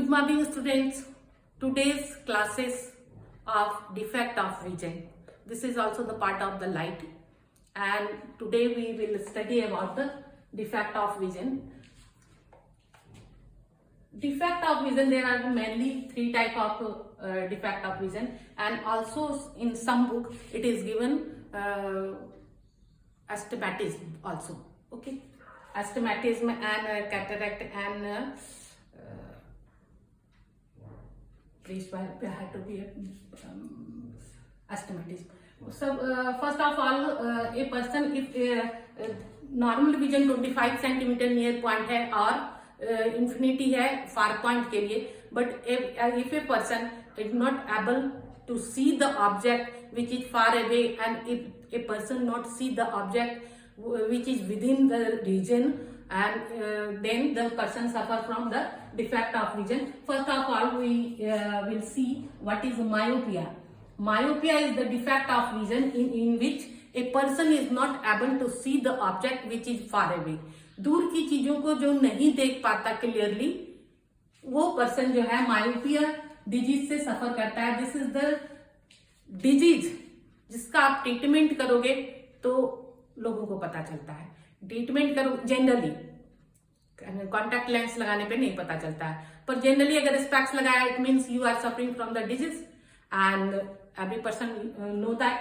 Good morning students. Today's classes of defect of vision. This is also the part of the light, and today we will study about the defect of vision. Defect of vision, there are mainly three type of defect of vision, and also in some book it is given astigmatism also. Okay, astigmatism and cataract and please I had to be astigmatism. So first of all, a person if normal vision 25 centimetre near point है और infinity है far point के लिए, but if a person is not able to see the object which is far away, and if a person not see the object which is within the region, and then the person suffer from the defect of vision. First of all, we will see what is myopia. Myopia is the defect of vision in which a person is not able to see the object which is far away. दूर की चीजों को जो नहीं देख पाता clearly, वो person जो है मायोपिया डिजीज से सफर करता है. दिस इज द डिजीज जिसका आप ट्रीटमेंट करोगे तो लोगों को पता चलता है. ट्रीटमेंट करो जनरली, कॉन्टैक्ट लेंस लगाने पे नहीं पता चलता है, पर जनरली अगर स्पेक्स लगाया it means you are suffering from the disease, and every person know that.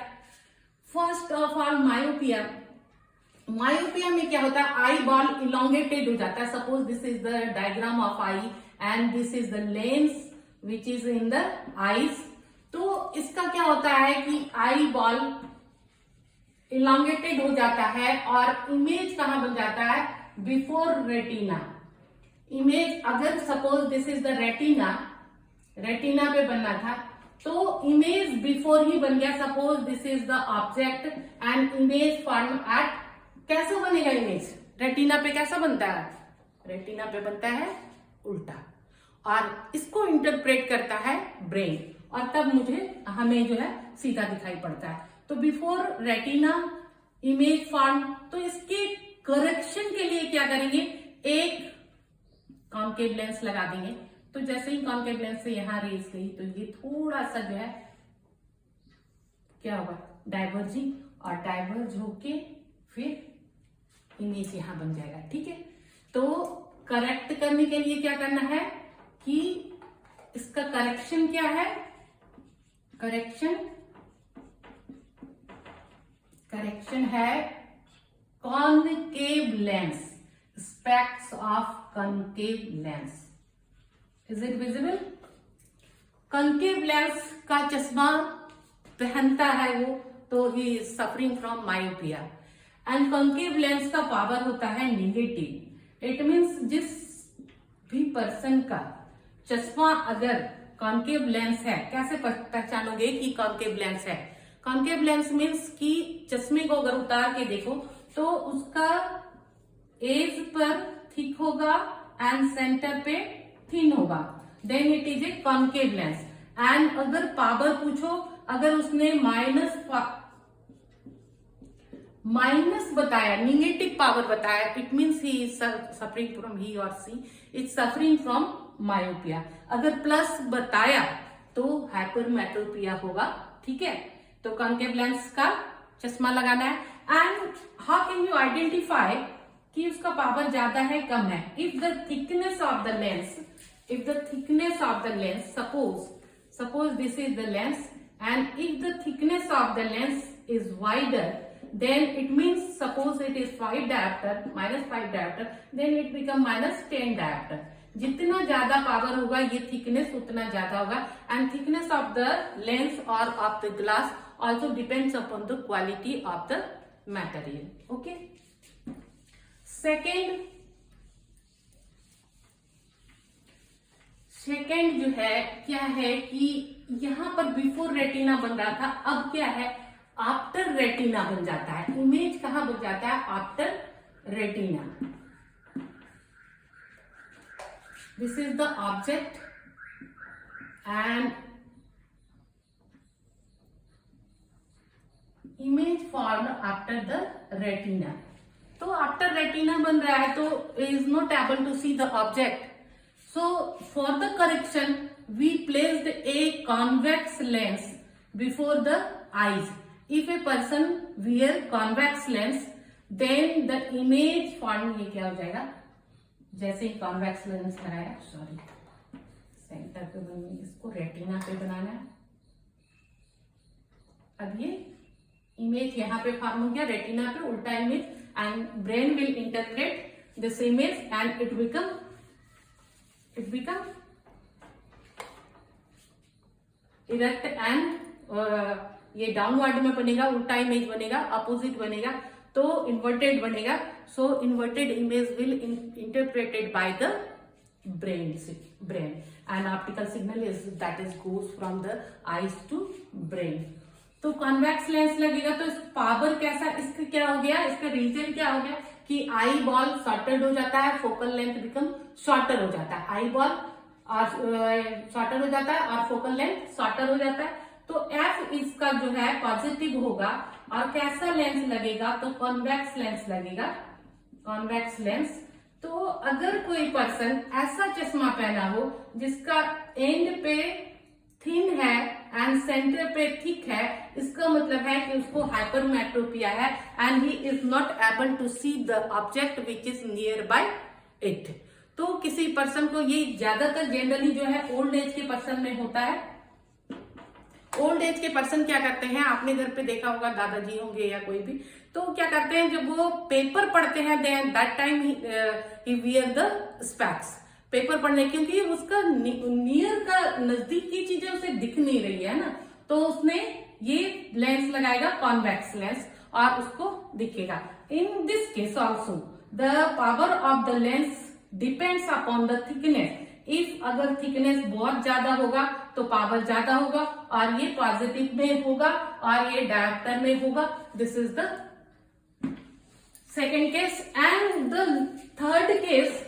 First of all myopia. Myopia में क्या होता है, आई बॉल इलोंगेटेड हो जाता है. Suppose this is the diagram of I and this is the lens which is in the eyes. तो इसका क्या होता है कि आई बॉल इलोंगेटेड हो जाता है और इमेज कहां बन जाता है, बिफोर रेटिना. इमेज अगर suppose this is the retina, retina पे बनना था तो इमेज बिफोर ही बन गया. Suppose this is the object and image form at. कैसे बनेगा इमेज, रेटिना पे कैसा बनता है, रेटिना पे बनता है उल्टा, और इसको इंटरप्रेट करता है ब्रेन, और तब हमें जो है सीधा दिखाई पड़ता है. तो बिफोर रेटिना इमेज फॉर्म. तो इसके करेक्शन के लिए क्या करेंगे, एक कॉन्केव लेंस लगा देंगे. तो जैसे ही कॉन्केव लेंस से यहां रेस गई तो ये थोड़ा सा जो है क्या होगा, डाइवर्जिंग, और डाइवर्ज होके फिर इमेज यहां बन जाएगा. ठीक है, तो करेक्ट करने के लिए क्या करना है कि इसका करेक्शन क्या है, करेक्शन है concave lens, specs of concave lens. Is it visible? Concave lens का चश्मा पहनता है वो, तो ही is suffering from myopia. And concave lens का पावर होता है निगेटिव. इट मीन्स जिस भी पर्सन का चश्मा अगर कॉनकेव लेंस है, कैसे पहचानोगे कि कॉनकेव लेंस है. कॉनकेव लेंस मीन्स कि चश्मे को अगर उतार के देखो तो उसका एज पर थिक होगा एंड सेंटर पे थिन होगा, then it is a concave lens. And अगर पावर पूछो, अगर उसने माइनस बताया, निगेटिव पावर बताया, it means he is suffering from, he और she is suffering from myopia. अगर प्लस बताया तो हाइपरमेट्रोपिया होगा. ठीक है, तो कॉनकेव लेंस का चश्मा लगाना है. And how can you identify कि उसका पावर ज्यादा है कम है. If the thickness of the lens, suppose this is the lens, and if the thickness of the lens is wider, then it means suppose it is 5 diopter, -5 diopter, then it become -10 diopter. जितना ज्यादा power होगा ये thickness उतना ज्यादा होगा. And thickness of the lens और of the glass also depends upon the quality of the material. Okay, second जो है क्या है कि यहां पर बिफोर रेटिना बन रहा था, अब क्या है, आफ्टर रेटिना बन जाता है. इमेज कहां बन जाता है, after retina. This is the object and image form after the retina. तो आफ्टर रेटिना बन रहा है तो is not able to see the object. So for the correction we placed a convex lens before the eyes. If a person wear convex lens then the image form, ये क्या हो जाएगा, जैसे ही convex lens लगाया, sorry centre पे बननी, इसको retina पे बनाना है। अब ये इमेज यहाँ पे फॉर्म हो गया रेटिना पे, उल्टा image, and brain will interpret this image and it become erect and ये डाउनवर्ड में बनेगा, उल्टा इमेज बनेगा, अपोजिट बनेगा तो इन्वर्टेड बनेगा। So inverted image will interpreted by the brain and optical signal is that is goes from the eyes to brain। तो convex lens लगेगा तो पावर कैसा, इसका क्या हो गया, इसका रीजन क्या हो गया कि आई बॉल शॉर्टेड हो जाता है, फोकल लेंथ बिकम शॉर्टर हो जाता है, आई बॉल शॉर्टर हो जाता है और फोकल लेंथ शॉर्टर हो जाता है। तो एफ इसका जो है पॉजिटिव होगा और कैसा लेंस लगेगा, तो कॉन्वेक्स लेंस लगेगा, कॉन्वेक्स लेंस। तो अगर कोई पर्सन ऐसा चश्मा पहना हो जिसका एंड पे थिन है एंड सेंटर पे थिक है, इसका मतलब है कि उसको हाइपरमेट्रोपिया है and he is not able to see the object which is near by it. तो किसी पर्सन को, ये ज्यादातर जनरली जो है ओल्ड एज के पर्सन में होता है। ओल्ड एज के पर्सन क्या करते हैं, आपने घर पे देखा होगा, दादाजी होंगे या कोई भी, तो क्या करते हैं जब वो पेपर पढ़ते हैं that time he wear the specs, paper पढ़ने, क्योंकि उसका नियर का नजदीक की चीजें उसे दिख नहीं रही है ना, तो उसने ये लेंस लगाएगा कॉन्वेक्स लेंस और उसको दिखेगा। In this case also the power of the lens depends upon the thickness. If अगर थिकनेस बहुत ज्यादा होगा तो पावर ज्यादा होगा और ये पॉजिटिव में होगा और ये डायरेक्टर में होगा। This is the second case. And the third case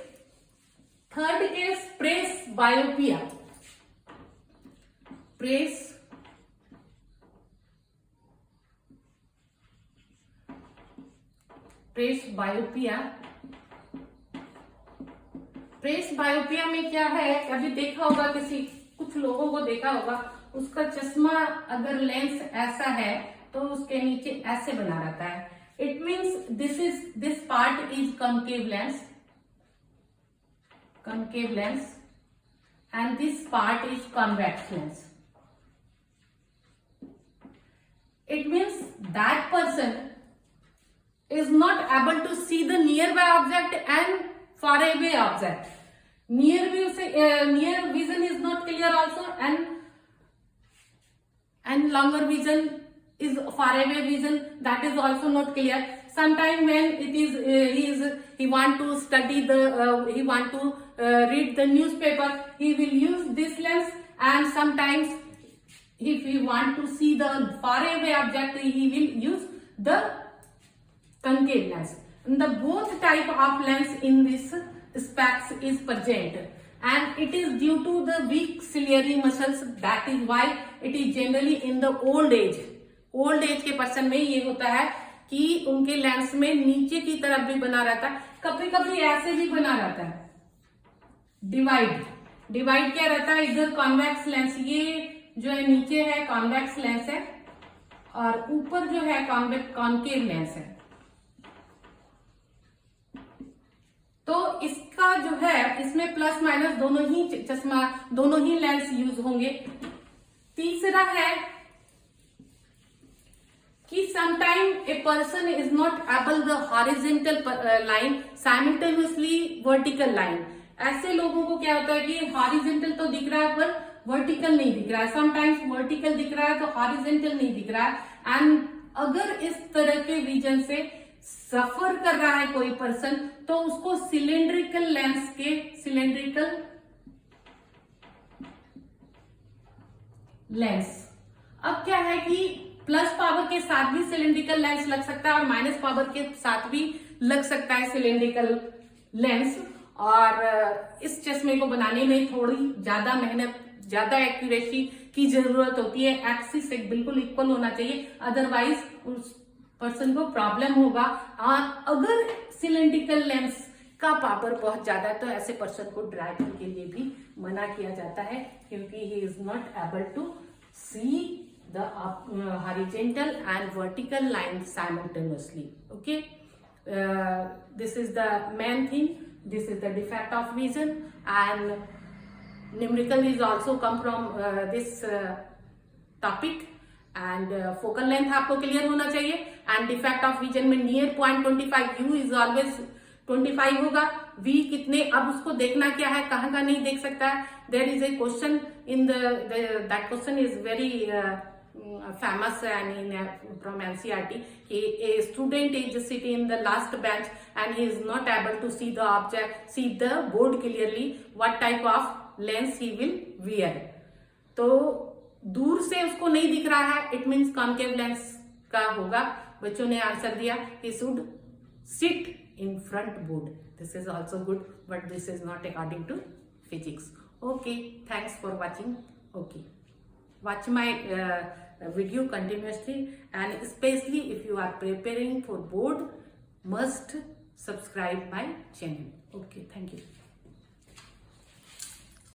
presbyopia. Presbyopia में क्या है, कभी देखा होगा, कुछ लोगों को देखा होगा, उसका चश्मा अगर लेंस ऐसा है तो उसके नीचे ऐसे बना रहता है। It means this part is concave lens and this part is convex lens। It means that person is not able to see the nearby object and far away object। near vision is not clear also and longer vision is far away vision, that is also not clear। Sometime when it is he want to study he want to read the newspaper, he will use this lens, and sometimes if he want to see the far away object he will use the concave lens। And the both type of lens in this specs is present and it is due to the weak ciliary muscles, that is why it is generally in the old age के person में ये होता है कि उनके lens में नीचे की तरफ भी बना रहता है, कभी कभी ऐसे भी बना रहता है। डिवाइड क्या रहता है, इधर कॉन्वेक्स लेंस, ये जो है नीचे है कॉन्वेक्स लेंस है और ऊपर जो है कॉन्केव लेंस है। तो इसका जो है इसमें प्लस माइनस दोनों ही लेंस यूज होंगे। तीसरा है कि sometime a person is not able the horizontal line simultaneously vertical line। ऐसे लोगों को क्या होता है कि हॉरिजेंटल तो दिख रहा है पर वर्टिकल नहीं दिख रहा है, समटाइम्स वर्टिकल दिख रहा है तो हॉरिजेंटल नहीं दिख रहा है। एंड अगर इस तरह के विजन से सफर कर रहा है कोई पर्सन तो उसको सिलेंड्रिकल लेंस। अब क्या है कि प्लस पावर के साथ भी सिलेंड्रिकल लेंस लग सकता है और माइनस पावर के साथ भी लग सकता है सिलेंड्रिकल लेंस। और इस चश्मे को बनाने में थोड़ी ज्यादा मेहनत, ज्यादा एक्यूरेसी की जरूरत होती है। एक्सिस एक बिल्कुल इक्वल होना चाहिए, अदरवाइज उस पर्सन को प्रॉब्लम होगा। और अगर सिलेंड्रिकल लेंस का पावर बहुत ज्यादा है तो ऐसे पर्सन को ड्राइविंग के लिए भी मना किया जाता है, क्योंकि he is not able to see the horizontal and vertical line simultaneously. Okay, this is the main thing. This is the defect of vision, and numerical is also come from this topic. And focal length आपको clear होना चाहिए. And defect of vision में near point 25, you is always 25 होगा. We कितने, अब उसको देखना क्या है, कहाँ का नहीं देख सकता है. There is a question in that question is very famous and from NCERT. A student is sitting in the last bench and he is not able to see the object, see the board clearly. What type of lens he will wear? तो दूर से उसको नहीं दिख रहा है, it means concave lens का होगा. बच्चों ने आंसर दिया he should sit in front board. This is also good, but this is not according to physics. Okay, thanks for watching. Okay, watch my video continuously, and especially if you are preparing for board, must subscribe my channel. Okay, thank you.